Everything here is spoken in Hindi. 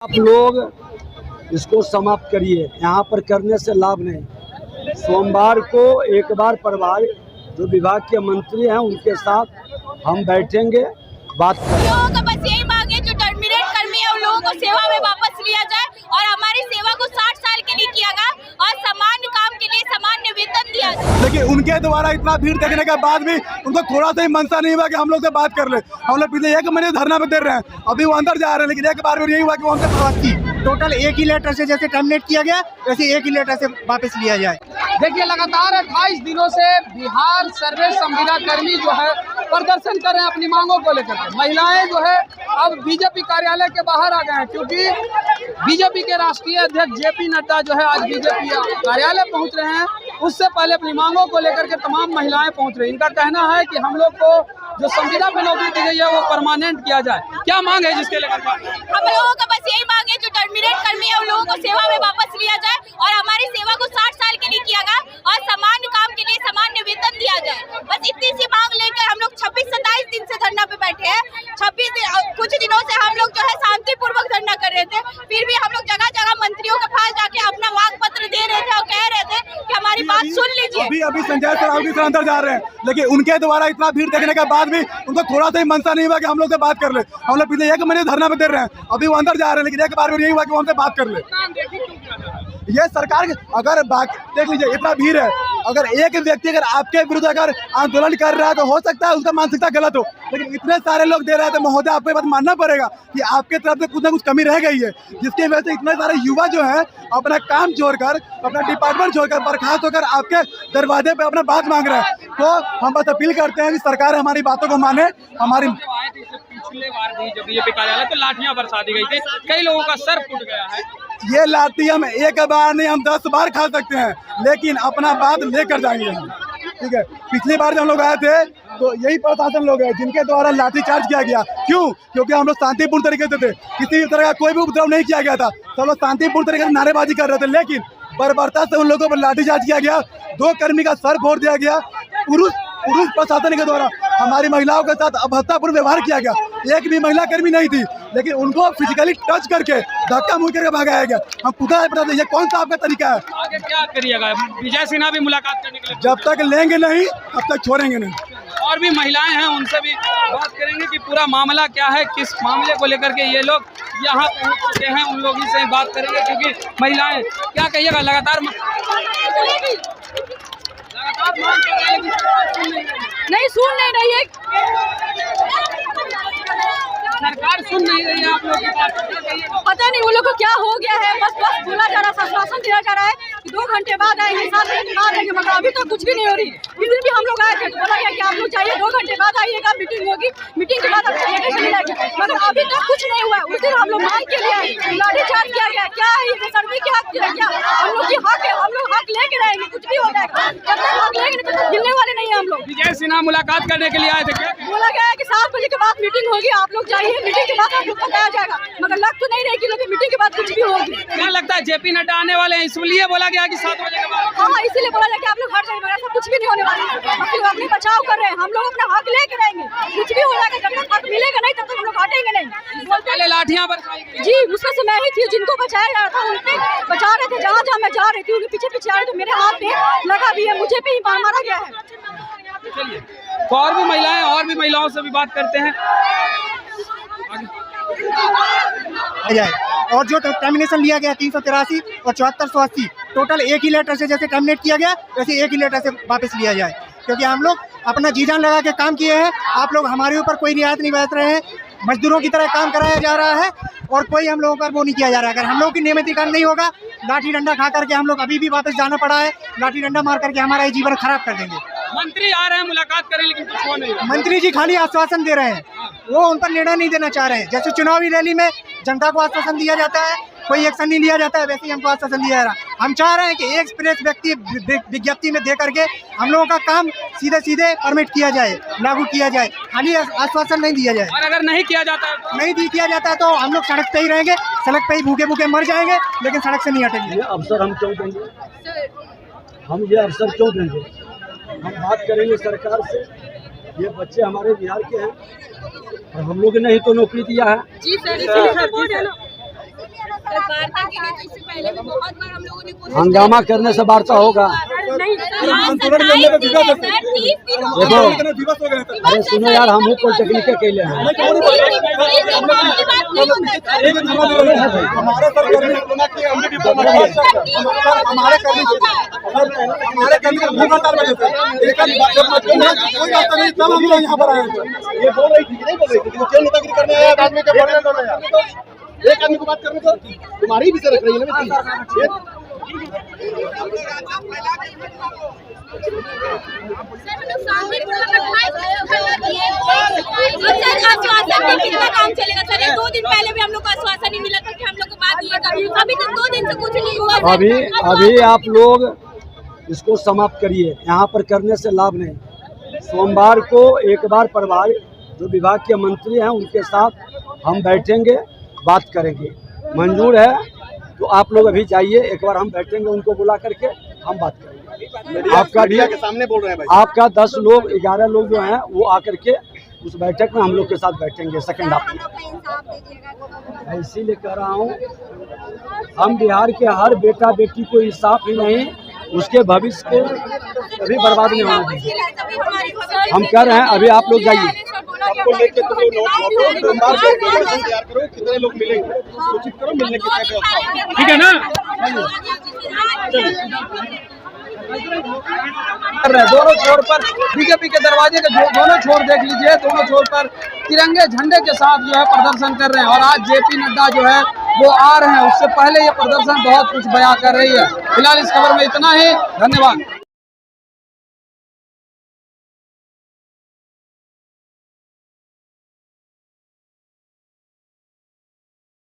आप लोग इसको समाप्त करिए, यहाँ पर करने से लाभ नहीं। सोमवार को एक बार प्रभारी जो विभाग के मंत्री हैं उनके साथ हम बैठेंगे, बात करेंगे। लोगों का बस यही मांग है, जो टर्मिनेट कर्मी है उन लोगों को सेवा में वापस लिया जाए और हमारी सेवा को 60 साल के लिए किया गया और सामान्य काम के लिए सामान्य वेतन दिया जाए। लेकिन उनके द्वारा इतना भीड़ देखने के बाद भी उनको थोड़ा सा ही मनसा नहीं हुआ कि हम लोग से बात कर ले। हम लोग पिछले 1 महीने धरना पे दे रहे हैं, अभी वो अंदर जा रहे हैं, लेकिन एक बार भी यही हुआ कि वो हमसे बात की। टोटल एक ही लेटर से जैसे टर्मिनेट किया गया वैसे एक ही लेटर से वापस लिया जाए। देखिए, लगातार 28 दिनों से बिहार सर्विस संविदा कर्मी जो है प्रदर्शन कर रहे हैं अपनी मांगों को लेकर के। महिलाएं जो है अब बीजेपी कार्यालय के बाहर आ गए हैं, क्योंकि बीजेपी के राष्ट्रीय अध्यक्ष जेपी नड्डा जो है आज बीजेपी कार्यालय पहुंच रहे हैं। उससे पहले अपनी मांगों को लेकर के तमाम महिलाएं पहुंच रही हैं। इनका कहना है कि हम लोग को जो संविदा पे नौकरी दी गई है वो परमानेंट किया जाए। क्या मांग है जिसके लेकर? हम लोगों का बस यही मांग है, जो टर्मिनेट कर्मी है उन लोगों को सेवा में वापस लिया जाए और हमारी सेवा को 60 साल के लिए किया गया और सामान्य काम के लिए सामान्य वेतन दिया जाए। बस इतनी सी मांग लेकर हम लोग 26-27 दिन से धरना पे बैठे हैं। कुछ दिनों से हम लोग जो है शांतिपूर्वक धरना कर रहे थे, फिर भी हम लोग जगह जगह मंत्रियों के पास जाके अपना मांग पत्र दे रहे थे और कह रहे थे कि हमारी बात सुन लीजिए। अभी संजय सरावगी सर अंदर जा रहे हैं, लेकिन उनके द्वारा इतना भीड़ देखने के बाद भी उनको थोड़ा सा ही मनसा नहीं हुआ कि हम लोग से बात कर ले। हम लोग पिछले 1 महीने धरना पे दे रहे हैं, अभी वो अंदर जा रहे हैं, लेकिन एक बार भी यही हुआ कि वो हमसे बात कर ले। ये सरकार अगर देख लीजिए, इतना भीड़ है, अगर एक व्यक्ति अगर आपके विरुद्ध अगर आंदोलन कर रहा है तो हो सकता है उसका मानसिकता गलत हो, लेकिन इतने सारे लोग दे रहे हैं तो महोदय आपको ये बात मानना पड़ेगा कि आपके तरफ से कुछ ना कुछ कमी रह गई है, जिसकी वजह से इतने सारे युवा जो है अपना काम छोड़कर, अपना डिपार्टमेंट छोड़कर, बर्खास्त होकर आपके दरवाजे पे अपना बात मांग रहे हैं। तो हम बस अपील करते हैं कि सरकार हमारी बातों को माने। हमारी पिछले बार भी जब बीजेपी कार्यालय तो लाठियां बरसा दी गई थी, कई लोगों का सर फूट गया है। ये लाठी हम एक बार नहीं, हम 10 बार खा सकते हैं, लेकिन अपना बात लेकर जाएंगे हम, ठीक है। पिछली बार जब हम लोग आए थे तो यही प्रशासन लोग हैं जिनके द्वारा लाठीचार्ज किया गया। क्यों? क्योंकि हम लोग शांतिपूर्ण तरीके से थे, किसी भी तरह का कोई भी उपद्रव नहीं किया गया था, सब लोग शांतिपूर्ण तरीके से नारेबाजी कर रहे थे, लेकिन बर्बरता से उन लोगों पर लाठीचार्ज किया गया। 2 कर्मी का सर फोड़ दिया गया। पुरुष प्रशासन के द्वारा हमारी महिलाओं के साथ अभद्रतापूर्ण व्यवहार किया गया। एक भी महिला कर्मी नहीं थी, लेकिन उनको फिजिकली टच करके धक्का मुक्की करके भगाया गया। हम पूछा है ये कौन सा आपका तरीका है? आगे क्या करिएगा? विजय सिन्हा भी मुलाकात करने के लिए जब तक लेंगे नहीं तब तक छोड़ेंगे नहीं। और भी महिलाएं हैं, उनसे भी बात करेंगे कि पूरा मामला क्या है, किस मामले को लेकर के ये लोग यहाँ पहुँच चुके हैं। उन लोगों से बात करेंगे, क्योंकि महिलाएं क्या कहिएगा, लगातार नहीं सुन नहीं रही है, सरकार सुन नहीं रही है आप लोग की बात। पता नहीं वो लोग को क्या हो गया है। बस बोला जा रहा है, आश्वासन दिया जा रहा है कि 2 घंटे बाद आएंगे, 7 घंटे बाद आएंगे, मगर अभी तो कुछ भी नहीं हो रही। इस दिन भी हम लोग आए थे तो बोला गया कि आप लोग चाहिए 2 घंटे बाद आइएगा, मीटिंग होगी, मीटिंग के बाद आप लेकर चले जाएंगे, मगर अभी तक कुछ नहीं हुआ। उस दिन हम लोग मांग के लिए आए, लाठीचार्ज किया गया। क्या है ये सर्वे के हक है? क्या हम लोग की हक है? हम लोग हक लेके रहेंगे, कुछ भी हो जाएगा। जब तक हक लेंगे तब तक गिरने वाले नहीं है हम लोग। विजय सिन्हा मुलाकात करने के लिए आए थे क्या? बोला गया है कि 7 बजे के बाद मीटिंग होगी, आप लोग चाहिए, मीटिंग के बाद आप लोग बताया जाएगा, मगर लग तो नहीं रही कि लोग मीटिंग के बाद कुछ भी होगी। क्या लगता है जेपी नड्डा आने वाले हैं, इसलिए बोला गया कि 7 बजे के बाद? हाँ, इसीलिए बोला जाए कि आप लोग हट जाइए, मगर ऐसा कुछ भी नहीं होने वाला है। हम लोग अपने बचाव कर रहे हैं, हम लोग अपना हक लेके रहेंगे, कुछ भी हो जाएगा। जब तक हक मिलेगा नहीं तब तक हम लोग हटेंगे नहीं। पहले लाठियां बरसाई गई जी, उसमें से मैं ही थी जिनको बचाया जा रहा था, उनपे बचा रहे थे। जहाँ जहाँ मैं जा रही थी उनके पीछे पीछे आ रहे थे, मेरे हाथ पे लगा भी है, मुझे पे ही मारा गया है। चलिए, तो और भी महिलाएं, और भी महिलाओं से भी बात करते हैं। और जो टर्मिनेशन लिया गया 383 और 7480 टोटल एक ही लेटर से जैसे टर्मिनेट किया गया वैसे एक ही लेटर से वापस लिया जाए, क्योंकि हम लोग अपना जी जान लगा के काम किए हैं। आप लोग हमारे ऊपर कोई रियायत नहीं बरत रहे हैं, मजदूरों की तरह काम कराया जा रहा है और कोई हम लोगों पर वो नहीं किया जा रहा है। अगर हम लोगों की नियमितीकरण नहीं होगा, लाठी डंडा खा करके हम लोग अभी भी वापस जाना पड़ा है, लाठी डंडा मार करके हमारा ये जीवन खराब कर देंगे। मंत्री आ रहे हैं, मुलाकात करें, लेकिन कुछ हो नहीं। मंत्री जी खाली आश्वासन दे रहे हैं, वो उन पर निर्णय नहीं देना चाह रहे हैं। जैसे चुनावी रैली में जनता को आश्वासन दिया जाता है, कोई एक्शन नहीं लिया जाता है, वैसे ही हमको आश्वासन दिया जा रहा है। हम चाह रहे हैं कि एक प्रेस व्यक्ति विज्ञप्ति में दे करके हम लोगों का काम सीधे सीधे परमिट किया जाए, लागू किया जाए, खाली आश्वासन नहीं दिया जाए। और अगर नहीं किया जाता है किया जाता है तो हम लोग सड़क पे ही रहेंगे, सड़क पे ही भूखे भूखे मर जाएंगे, लेकिन सड़क से नहीं हटेंगे। ये अवसर हम क्यों देंगे? हम ये अवसर क्यों देंगे? हम बात करेंगे सरकार से। ये बच्चे हमारे बिहार के हैं और हम लोग ने ही तो नौकरी दिया है। जी सर, वार्ता के लिए तो इससे पहले भी बहुत बार हम लोगों ने कोशिश हंगामा करने से वार्ता होगा। देखो अरे सुनो यार, हम पॉलिटेक्निक के लिए हैं। यहाँ पर आए ये बोल रही थी नहीं बोल रही थी जेल नेतागिरी करने आया आदमी के बड़े दोनों यार एक आदमी को बात करने को तुम्हारी भी से रख रही है ना कितना काम चलेगा सर? 2 दिन पहले भी हम लोग को आश्वासन नहीं मिला था कि हम लोग को बात ये कभी अभी तक 2 दिन से कुछ नहीं हुआ। अभी आप लोग इसको समाप्त करिए, यहाँ पर करने से लाभ नहीं। सोमवार को एक बार प्रभारी जो विभाग के मंत्री हैं उनके साथ हम बैठेंगे, बात करेंगे। मंजूर है तो आप लोग अभी जाइए, एक बार हम बैठेंगे, उनको बुला करके हम बात करेंगे। आपका मीडिया के सामने बोल रहे हैं भाई, आपका 10 लोग 11 लोग जो हैं वो आकर के उस बैठक में हम लोग के साथ बैठेंगे सेकंड हाफ में। इसीलिए कह रहा हूँ, हम बिहार के हर बेटा बेटी को इंसाफ ही नहीं, उसके भविष्य को कभी बर्बाद नहीं होना चाहिए। हम कह रहे हैं अभी आप लोग जाइए, आपको लेके तुम लोग तैयार करो, कितने लोग मिलेंगे सूचित करो, मिलने की ठीक है ना। दोनों छोर पर बीजेपी के दरवाजे के दोनों छोर देख लीजिए, दोनों छोर पर तिरंगे झंडे के साथ जो है प्रदर्शन कर रहे हैं। और आज जेपी नड्डा जो है वो आ रहे हैं, उससे पहले ये प्रदर्शन बहुत कुछ बयां कर रही है। फिलहाल इस खबर में इतना ही, धन्यवाद।